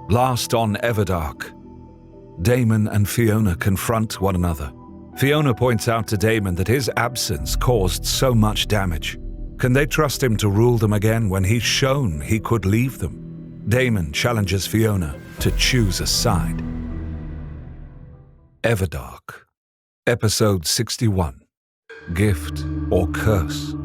Last on Everdark, Damon and Fiona confront one another. Fiona points out to Damon that his absence caused so much damage. Can they trust him to rule them again when he's shown he could leave them? Damon challenges Fiona to choose a side. Everdark, Episode 61, Gift or Curse.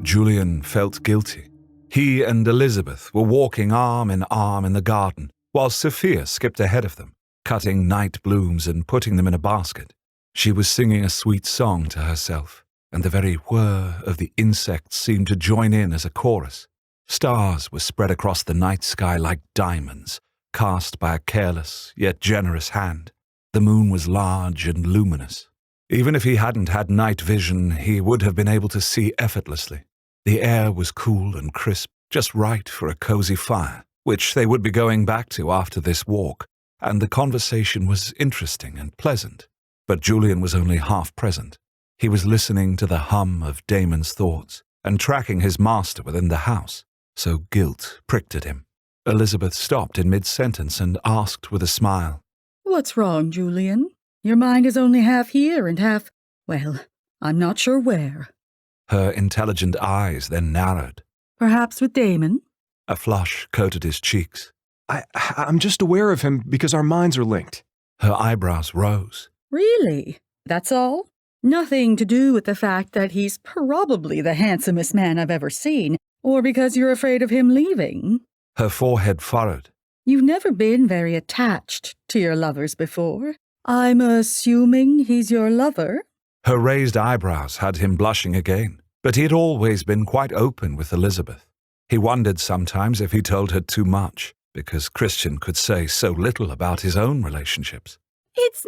Julian felt guilty. He and Elizabeth were walking arm in arm in the garden, while Sophia skipped ahead of them, cutting night blooms and putting them in a basket. She was singing a sweet song to herself, and the very whir of the insects seemed to join in as a chorus. Stars were spread across the night sky like diamonds, cast by a careless yet generous hand. The moon was large and luminous. Even if he hadn't had night vision, he would have been able to see effortlessly. The air was cool and crisp, just right for a cozy fire, which they would be going back to after this walk, and the conversation was interesting and pleasant. But Julian was only half present. He was listening to the hum of Damon's thoughts and tracking his master within the house, so guilt pricked at him. Elizabeth stopped in mid-sentence and asked with a smile, "What's wrong, Julian? Your mind is only half here and half, well, I'm not sure where." Her intelligent eyes then narrowed. "Perhaps with Damon?" A flush coated his cheeks. I'm just aware of him because our minds are linked." Her eyebrows rose. "Really? That's all? Nothing to do with the fact that he's probably the handsomest man I've ever seen, or because you're afraid of him leaving?" Her forehead furrowed. "You've never been very attached to your lovers before. I'm assuming he's your lover?" Her raised eyebrows had him blushing again, but he had always been quite open with Elizabeth. He wondered sometimes if he told her too much, because Christian could say so little about his own relationships. "It's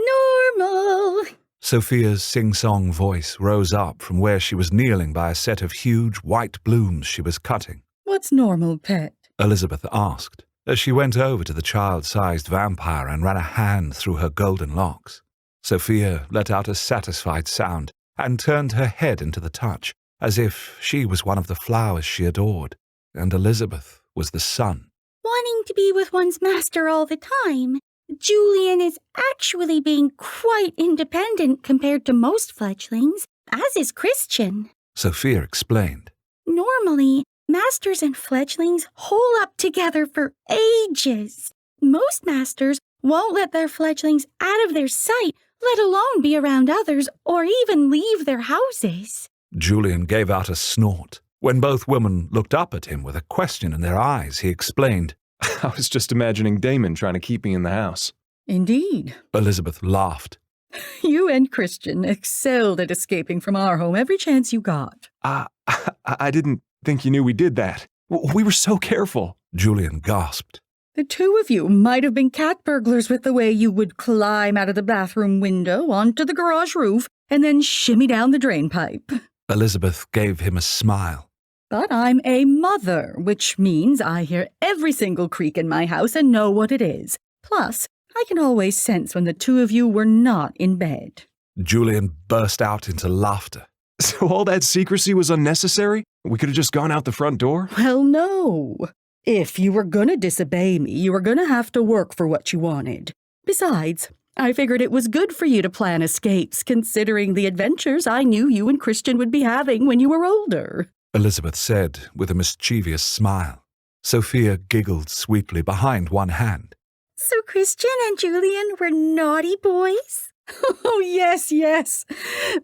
normal." Sophia's sing-song voice rose up from where she was kneeling by a set of huge white blooms she was cutting. "What's normal, pet?" Elizabeth asked, as she went over to the child-sized vampire and ran a hand through her golden locks. Sophia let out a satisfied sound and turned her head into the touch, as if she was one of the flowers she adored, and Elizabeth was the sun. "Wanting to be with one's master all the time, Julian is actually being quite independent compared to most fledglings, as is Christian." Sophia explained. "Normally, masters and fledglings hole up together for ages. Most masters won't let their fledglings out of their sight, let alone be around others or even leave their houses." Julian gave out a snort. When both women looked up at him with a question in their eyes, he explained, I was just imagining Damon trying to keep me in the house. "Indeed." Elizabeth laughed. "You and Christian excelled at escaping from our home every chance you got." I didn't think you knew we did that. We were so careful." Julian gasped. "The two of you might have been cat burglars with the way you would climb out of the bathroom window onto the garage roof and then shimmy down the drain pipe." Elizabeth gave him a smile. "But I'm a mother, which means I hear every single creak in my house and know what it is. Plus, I can always sense when the two of you were not in bed." Julian burst out into laughter. So all that secrecy was unnecessary? We could have just gone out the front door? "Well, no. If you were gonna disobey me, you were gonna have to work for what you wanted. Besides, I figured it was good for you to plan escapes, considering the adventures I knew you and Christian would be having when you were older." Elizabeth said with a mischievous smile. Sophia giggled sweetly behind one hand. "So Christian and Julian were naughty boys?" "Oh, yes.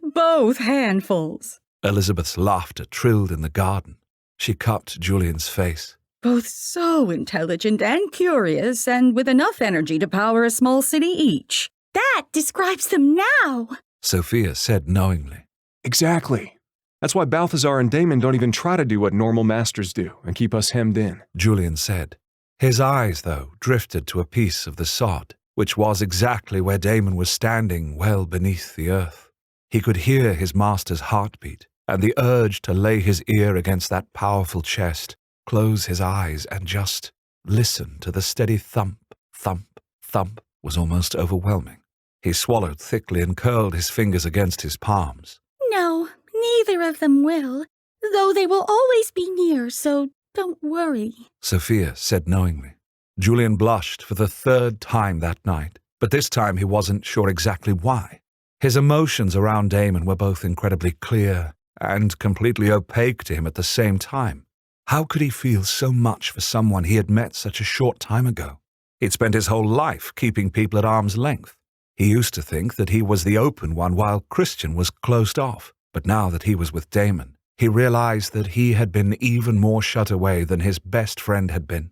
Both handfuls." Elizabeth's laughter trilled in the garden. She cupped Julian's face. "Both so intelligent and curious, and with enough energy to power a small city each." "That describes them now," Sophia said knowingly. Exactly. That's why Balthazar and Damon don't even try to do what normal masters do and keep us hemmed in," Julian said. His eyes, though, drifted to a piece of the sod, which was exactly where Damon was standing well beneath the earth. He could hear his master's heartbeat, and the urge to lay his ear against that powerful chest, close his eyes, and just listen to the steady thump, thump, thump was almost overwhelming. He swallowed thickly and curled his fingers against his palms. "No, neither of them will, though they will always be near, so don't worry," Sophia said knowingly. Julian blushed for the third time that night, but this time he wasn't sure exactly why. His emotions around Damon were both incredibly clear and completely opaque to him at the same time. How could he feel so much for someone he had met such a short time ago? He'd spent his whole life keeping people at arm's length. He used to think that he was the open one while Christian was closed off, but now that he was with Damon, he realized that he had been even more shut away than his best friend had been.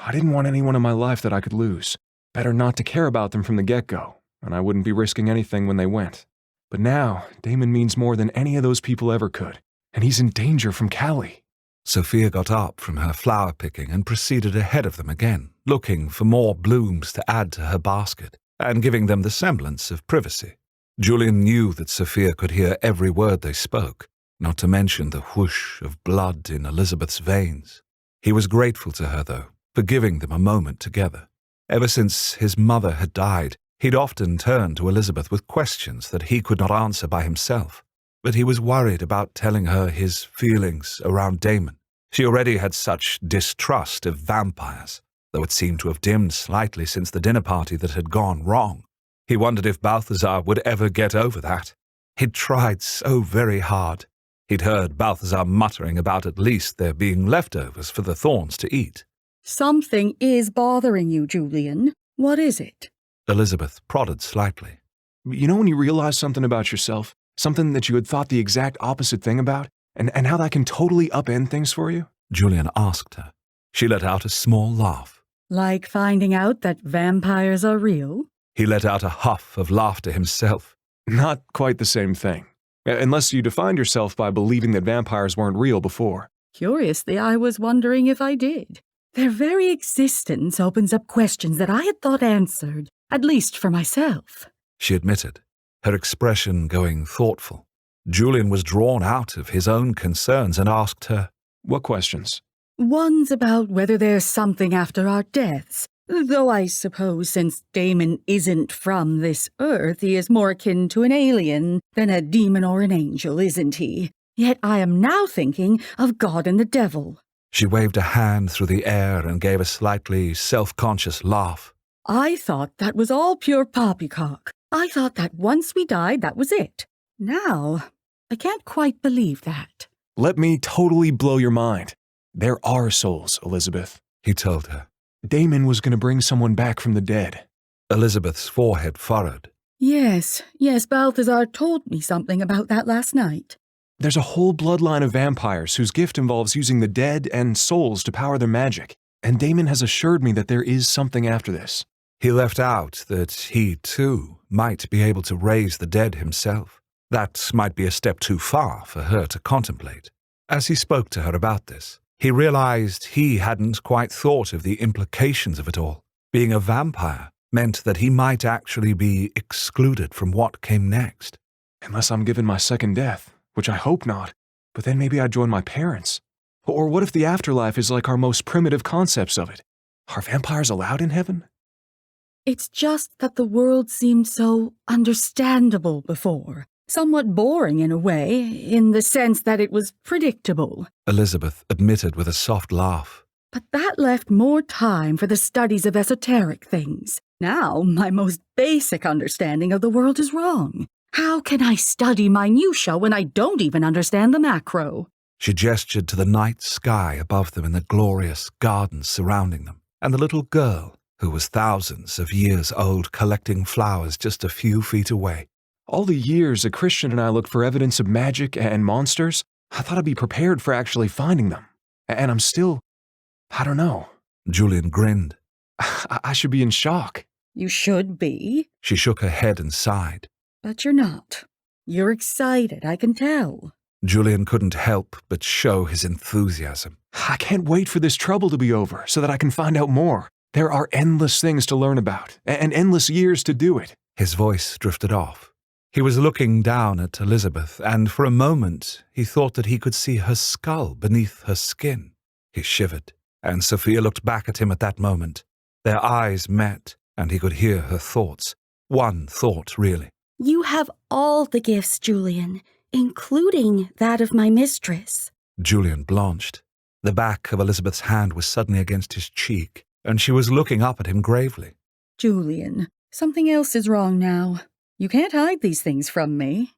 I didn't want anyone in my life that I could lose. Better not to care about them from the get-go, and I wouldn't be risking anything when they went. But now, Damon means more than any of those people ever could, and he's in danger from Callie. Sophia got up from her flower picking and proceeded ahead of them again, looking for more blooms to add to her basket, and giving them the semblance of privacy. Julian knew that Sophia could hear every word they spoke, not to mention the whoosh of blood in Elizabeth's veins. He was grateful to her, though, for giving them a moment together. Ever since his mother had died, he'd often turned to Elizabeth with questions that he could not answer by himself, but he was worried about telling her his feelings around Damon. She already had such distrust of vampires, though it seemed to have dimmed slightly since the dinner party that had gone wrong. He wondered if Balthazar would ever get over that. He'd tried so very hard. He'd heard Balthazar muttering about at least there being leftovers for the Thorns to eat. Something is bothering you, Julian. What is it? Elizabeth prodded slightly. You know when you realize something about yourself, something that you had thought the exact opposite thing about, and how that can totally upend things for you? Julian asked her. She let out a small laugh. Like finding out that vampires are real? He let out a huff of laughter himself. Not quite the same thing. Unless you defined yourself by believing that vampires weren't real before. Curiously, I was wondering if I did. Their very existence opens up questions that I had thought answered, at least for myself. She admitted, her expression going thoughtful. Julian was drawn out of his own concerns and asked her, What questions? One's about whether there's something after our deaths. Though I suppose since Damon isn't from this earth, he is more akin to an alien than a demon or an angel, isn't he? Yet I am now thinking of God and the devil. She waved a hand through the air and gave a slightly self-conscious laugh. I thought that was all pure poppycock. I thought that once we died, that was it. Now, I can't quite believe that. Let me totally blow your mind. There are souls, Elizabeth, he told her. Damon was going to bring someone back from the dead. Elizabeth's forehead furrowed. Yes, Balthazar told me something about that last night. There's a whole bloodline of vampires whose gift involves using the dead and souls to power their magic, and Damon has assured me that there is something after this. He left out that he, too, might be able to raise the dead himself. That might be a step too far for her to contemplate. As he spoke to her about this, he realized he hadn't quite thought of the implications of it all. Being a vampire meant that he might actually be excluded from what came next. Unless I'm given my second death, which I hope not, but then maybe I'd join my parents. Or what if the afterlife is like our most primitive concepts of it? Are vampires allowed in heaven? It's just that the world seemed so understandable before. Somewhat boring in a way, in the sense that it was predictable. Elizabeth admitted with a soft laugh. But that left more time for the studies of esoteric things. Now, my most basic understanding of the world is wrong. How can I study minutiae when I don't even understand the macro? She gestured to the night sky above them and the glorious gardens surrounding them, and the little girl, who was thousands of years old, collecting flowers just a few feet away. All the years a Christian and I looked for evidence of magic and monsters, I thought I'd be prepared for actually finding them. And I'm still, I don't know. Julian grinned. I should be in shock. You should be. She shook her head and sighed. But you're not. You're excited, I can tell. Julian couldn't help but show his enthusiasm. I can't wait for this trouble to be over so that I can find out more. There are endless things to learn about, and endless years to do it. His voice drifted off. He was looking down at Elizabeth, and for a moment he thought that he could see her skull beneath her skin. He shivered, and Sophia looked back at him at that moment. Their eyes met, and he could hear her thoughts. One thought, really. You have all the gifts, Julian, including that of my mistress. Julian blanched. The back of Elizabeth's hand was suddenly against his cheek, and she was looking up at him gravely. Julian, something else is wrong now. You can't hide these things from me.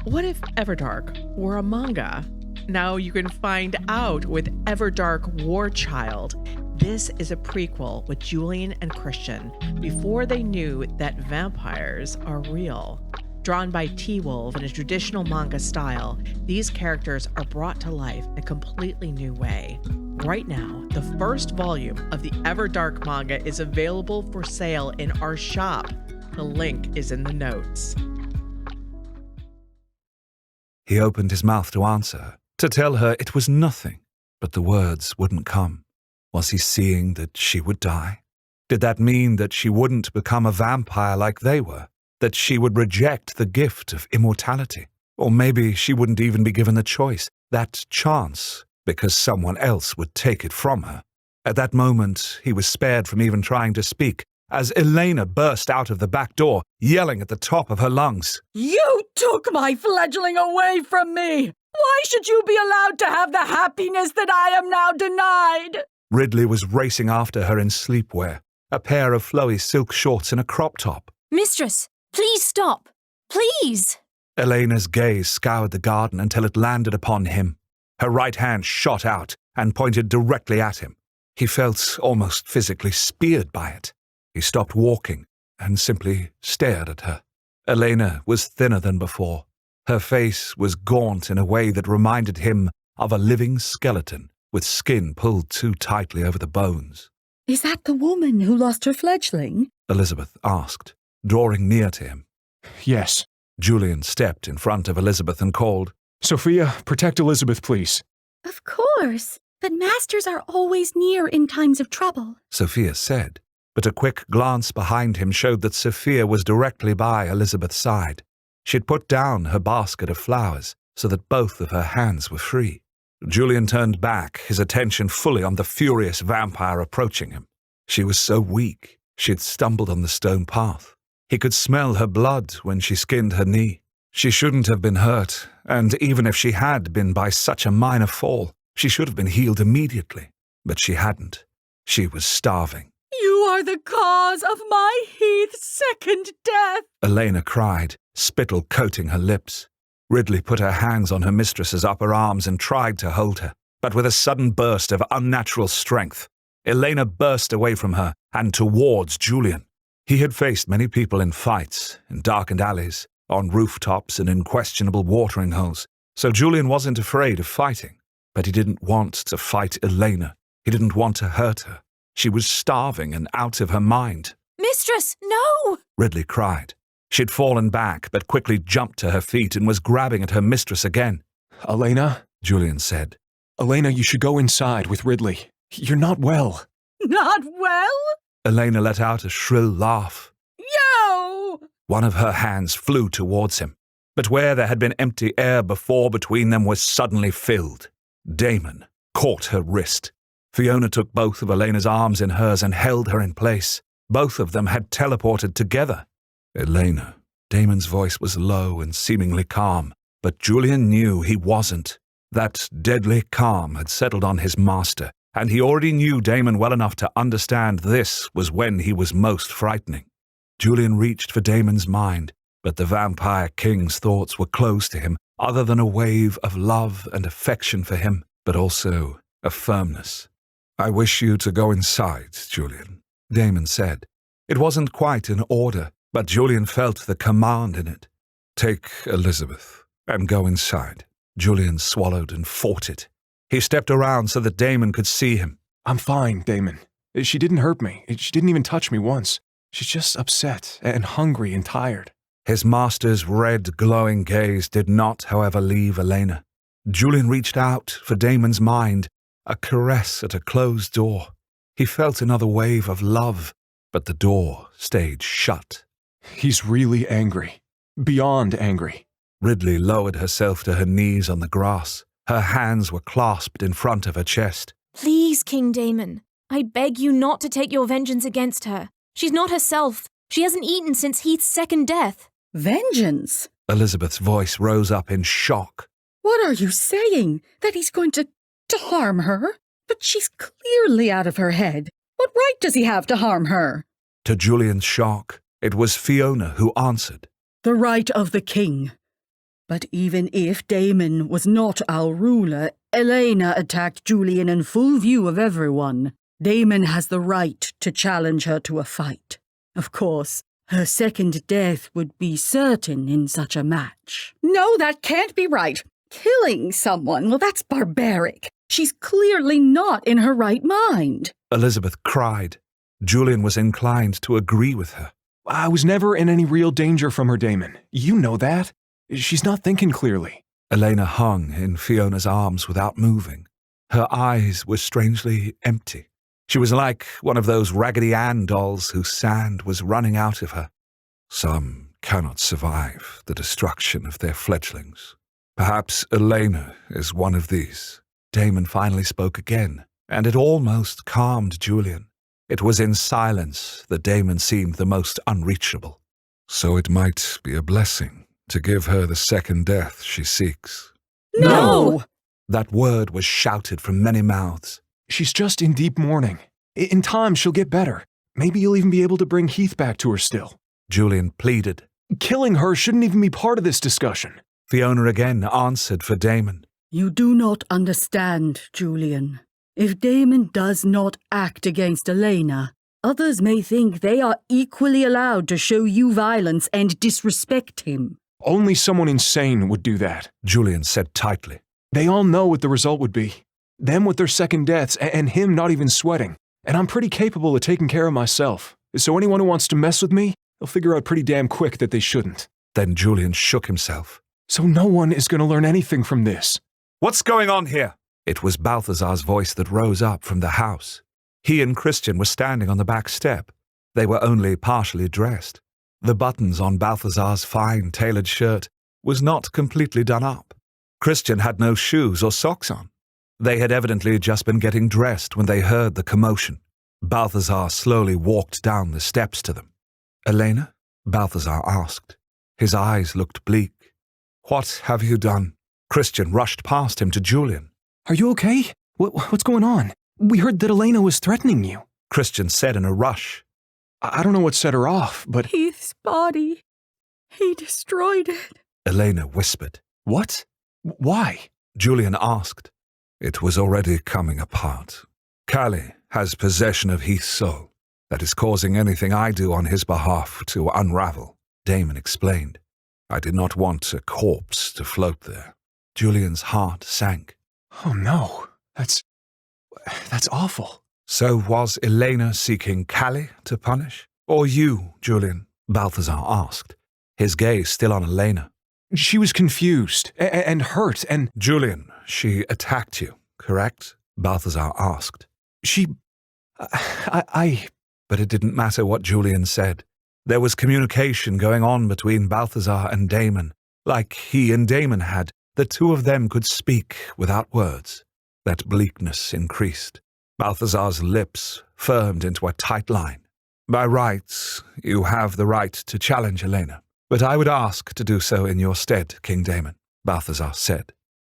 What if Everdark were a manga? Now you can find out with Everdark War Child. This is a prequel with Julian and Christian before they knew that vampires are real. Drawn by T-Wolve in a traditional manga style, these characters are brought to life in a completely new way. Right now, the first volume of the Everdark manga is available for sale in our shop. The link is in the notes. He opened his mouth to answer her, to tell her it was nothing, but the words wouldn't come. Was he seeing that she would die? Did that mean that she wouldn't become a vampire like they were? That she would reject the gift of immortality? Or maybe she wouldn't even be given the choice, that chance, because someone else would take it from her. At that moment, he was spared from even trying to speak, as Elena burst out of the back door, yelling at the top of her lungs. You took my fledgling away from me! Why should you be allowed to have the happiness that I am now denied? Ridley was racing after her in sleepwear, a pair of flowy silk shorts and a crop top. Mistress, please stop. Please! Elena's gaze scoured the garden until it landed upon him. Her right hand shot out and pointed directly at him. He felt almost physically speared by it. He stopped walking and simply stared at her. Elena was thinner than before. Her face was gaunt in a way that reminded him of a living skeleton with skin pulled too tightly over the bones. Is that the woman who lost her fledgling? Elizabeth asked, drawing near to him. Yes. Julian stepped in front of Elizabeth and called, Sophia, protect Elizabeth, please. Of course, but masters are always near in times of trouble. Sophia said, but a quick glance behind him showed that Sophia was directly by Elizabeth's side. She'd put down her basket of flowers so that both of her hands were free. Julian turned back, his attention fully on the furious vampire approaching him. She was so weak, she'd stumbled on the stone path. He could smell her blood when she skinned her knee. She shouldn't have been hurt, and even if she had been by such a minor fall, she should have been healed immediately. But she hadn't. She was starving. You are the cause of my Heath's second death, Elena cried, spittle coating her lips. Ridley put her hands on her mistress's upper arms and tried to hold her, but with a sudden burst of unnatural strength, Elena burst away from her and towards Julian. He had faced many people in fights, in darkened alleys, on rooftops and in questionable watering holes, so Julian wasn't afraid of fighting. But he didn't want to fight Elena. He didn't want to hurt her. She was starving and out of her mind. Mistress, no! Ridley cried. She'd fallen back, but quickly jumped to her feet and was grabbing at her mistress again. Elena, Julian said. Elena, you should go inside with Ridley. You're not well. Not well? Elena let out a shrill laugh. Yo! One of her hands flew towards him, but where there had been empty air before between them was suddenly filled. Damon caught her wrist. Fiona took both of Elena's arms in hers and held her in place. Both of them had teleported together. Elena. Damon's voice was low and seemingly calm, but Julian knew he wasn't. That deadly calm had settled on his master, and he already knew Damon well enough to understand this was when he was most frightening. Julian reached for Damon's mind, but the vampire king's thoughts were close to him, other than a wave of love and affection for him, but also a firmness. I wish you to go inside, Julian, Damon said. It wasn't quite an order, but Julian felt the command in it. Take Elizabeth and go inside. Julian swallowed and fought it. He stepped around so that Damon could see him. I'm fine, Damon. She didn't hurt me. She didn't even touch me once. She's just upset and hungry and tired. His master's red, glowing gaze did not, however, leave Elena. Julian reached out for Damon's mind, a caress at a closed door. He felt another wave of love, but the door stayed shut. He's really angry. Beyond angry. Ridley lowered herself to her knees on the grass. Her hands were clasped in front of her chest. Please, King Damon, I beg you not to take your vengeance against her. She's not herself. She hasn't eaten since Heath's second death. Vengeance? Elizabeth's voice rose up in shock. What are you saying? That he's going to harm her? But she's clearly out of her head. What right does he have to harm her? To Julian's shock, it was Fiona who answered. The right of the king. But even if Damon was not our ruler, Elena attacked Julian in full view of everyone. Damon has the right to challenge her to a fight. Of course, her second death would be certain in such a match. No, that can't be right. Killing someone, well, that's barbaric. She's clearly not in her right mind. Elizabeth cried. Julian was inclined to agree with her. I was never in any real danger from her, Damon. You know that. She's not thinking clearly. Elena hung in Fiona's arms without moving. Her eyes were strangely empty. She was like one of those Raggedy Ann dolls whose sand was running out of her. Some cannot survive the destruction of their fledglings. Perhaps Elena is one of these. Damon finally spoke again, and it almost calmed Julian. It was in silence that Damon seemed the most unreachable. So it might be a blessing to give her the second death she seeks. No! That word was shouted from many mouths. She's just in deep mourning. In time, she'll get better. Maybe you'll even be able to bring Heath back to her still. Julian pleaded. Killing her shouldn't even be part of this discussion. Fiona again answered for Damon. You do not understand, Julian. If Damon does not act against Elena, others may think they are equally allowed to show you violence and disrespect him. Only someone insane would do that, Julian said tightly. They all know what the result would be. Them with their second deaths, and him not even sweating. And I'm pretty capable of taking care of myself. So anyone who wants to mess with me, they'll figure out pretty damn quick that they shouldn't. Then Julian shook himself. So no one is going to learn anything from this. What's going on here? It was Balthazar's voice that rose up from the house. He and Christian were standing on the back step. They were only partially dressed. The buttons on Balthazar's fine tailored shirt was not completely done up. Christian had no shoes or socks on. They had evidently just been getting dressed when they heard the commotion. Balthazar slowly walked down the steps to them. Elena? Balthazar asked. His eyes looked bleak. What have you done? Christian rushed past him to Julian. Are you okay? What's going on? We heard that Elena was threatening you. Christian said in a rush. I don't know what set her off, but... Heath's body. He destroyed it. Elena whispered. What? Why? Julian asked. It was already coming apart. Callie has possession of Heath's soul. That is causing anything I do on his behalf to unravel, Damon explained. I did not want a corpse to float there. Julian's heart sank. Oh no, that's awful. So was Elena seeking Callie to punish? Or you, Julian? Balthazar asked, his gaze still on Elena. She was confused and hurt and... Julian, she attacked you, correct? Balthazar asked. But it didn't matter what Julian said. There was communication going on between Balthazar and Damon. Like he and Damon had, the two of them could speak without words. That bleakness increased. Balthazar's lips firmed into a tight line. By rights, you have the right to challenge Elena, but I would ask to do so in your stead, King Damon, Balthazar said.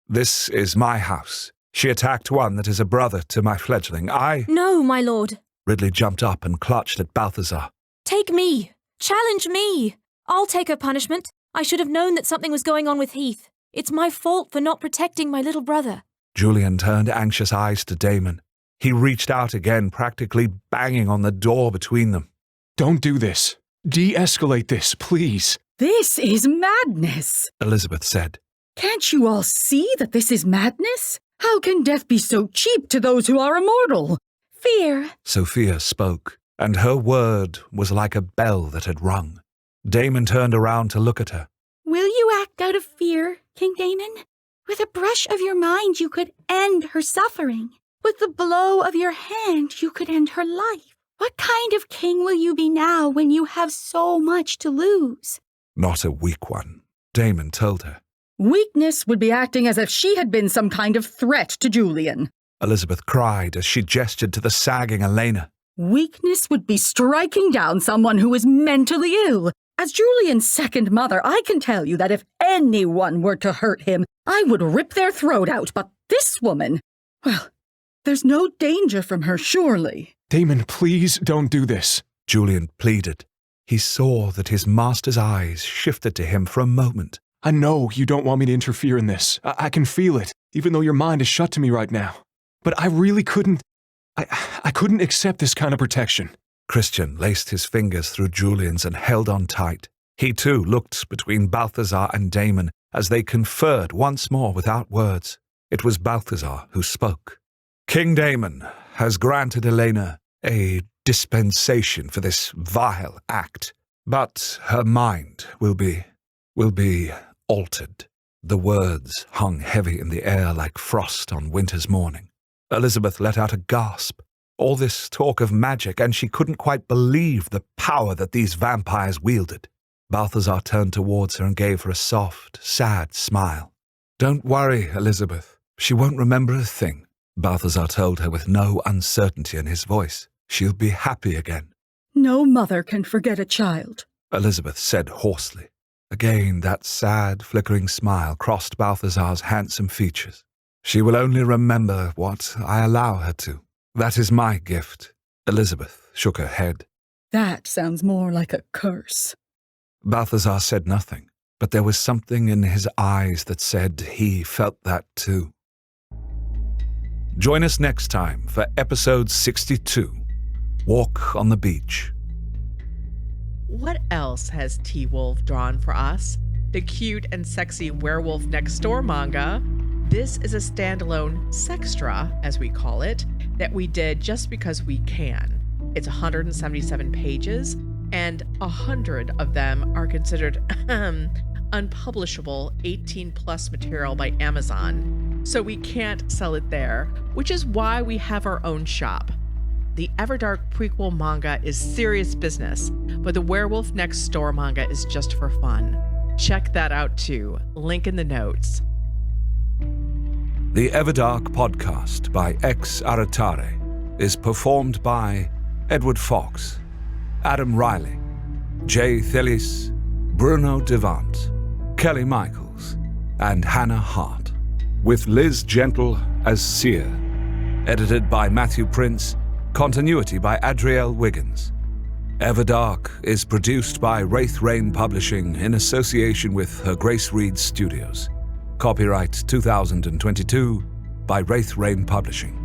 This is my house. She attacked one that is a brother to my fledgling. No, my lord. Ridley jumped up and clutched at Balthazar. Take me. Challenge me. I'll take her punishment. I should have known that something was going on with Heath. It's my fault for not protecting my little brother. Julian turned anxious eyes to Damon. He reached out again, practically banging on the door between them. Don't do this. De-escalate this, please. This is madness, Elizabeth said. Can't you all see that this is madness? How can death be so cheap to those who are immortal? Fear. Sophia spoke, and her word was like a bell that had rung. Damon turned around to look at her. Will you act out of fear, King Damon? With a brush of your mind, you could end her suffering. With the blow of your hand, you could end her life. What kind of king will you be now when you have so much to lose? Not a weak one, Damon told her. Weakness would be acting as if she had been some kind of threat to Julian. Elizabeth cried as she gestured to the sagging Elena. Weakness would be striking down someone who is mentally ill. As Julian's second mother, I can tell you that if anyone were to hurt him, I would rip their throat out. But this woman, well, There's no danger from her, surely. Damon, please don't do this. Julian pleaded. He saw that his master's eyes shifted to him for a moment. I know you don't want me to interfere in this. I can feel it, even though your mind is shut to me right now. But I really couldn't... I couldn't accept this kind of protection. Christian laced his fingers through Julian's and held on tight. He too looked between Balthazar and Damon as they conferred once more without words. It was Balthazar who spoke. King Damon has granted Elena a dispensation for this vile act, but her mind will be altered. The words hung heavy in the air like frost on winter's morning. Elizabeth let out a gasp. All this talk of magic, and she couldn't quite believe the power that these vampires wielded. Balthazar turned towards her and gave her a soft, sad smile. "Don't worry, Elizabeth. She won't remember a thing," Balthazar told her with no uncertainty in his voice. "She'll be happy again." No mother can forget a child, Elizabeth said hoarsely. Again, that sad, flickering smile crossed Balthazar's handsome features. "She will only remember what I allow her to. That is my gift." Elizabeth shook her head. That sounds more like a curse. Balthazar said nothing, but there was something in his eyes that said he felt that too. Join us next time for episode 62, Walk on the Beach. What else has T-Wolf drawn for us? The cute and sexy Werewolf Next Door manga. This is a standalone sextra, as we call it, that we did just because we can. It's 177 pages, and 100 of them are considered unpublishable 18-plus material by Amazon. So we can't sell it there, which is why we have our own shop. The Everdark prequel manga is serious business, but the Werewolf Next Door manga is just for fun. Check that out too. Link in the notes. The Everdark podcast by Ex Aratare is performed by Edward Fox, Adam Riley, Jay Thillis, Bruno Devant, Kelly Michaels, and Hannah Hart, with Liz Gentle as Seer. Edited by Matthew Prince, continuity by Adrielle Wiggins. Everdark is produced by Wraith Rain Publishing in association with Her Grace Reed Studios. Copyright 2022 by Wraith Rain Publishing.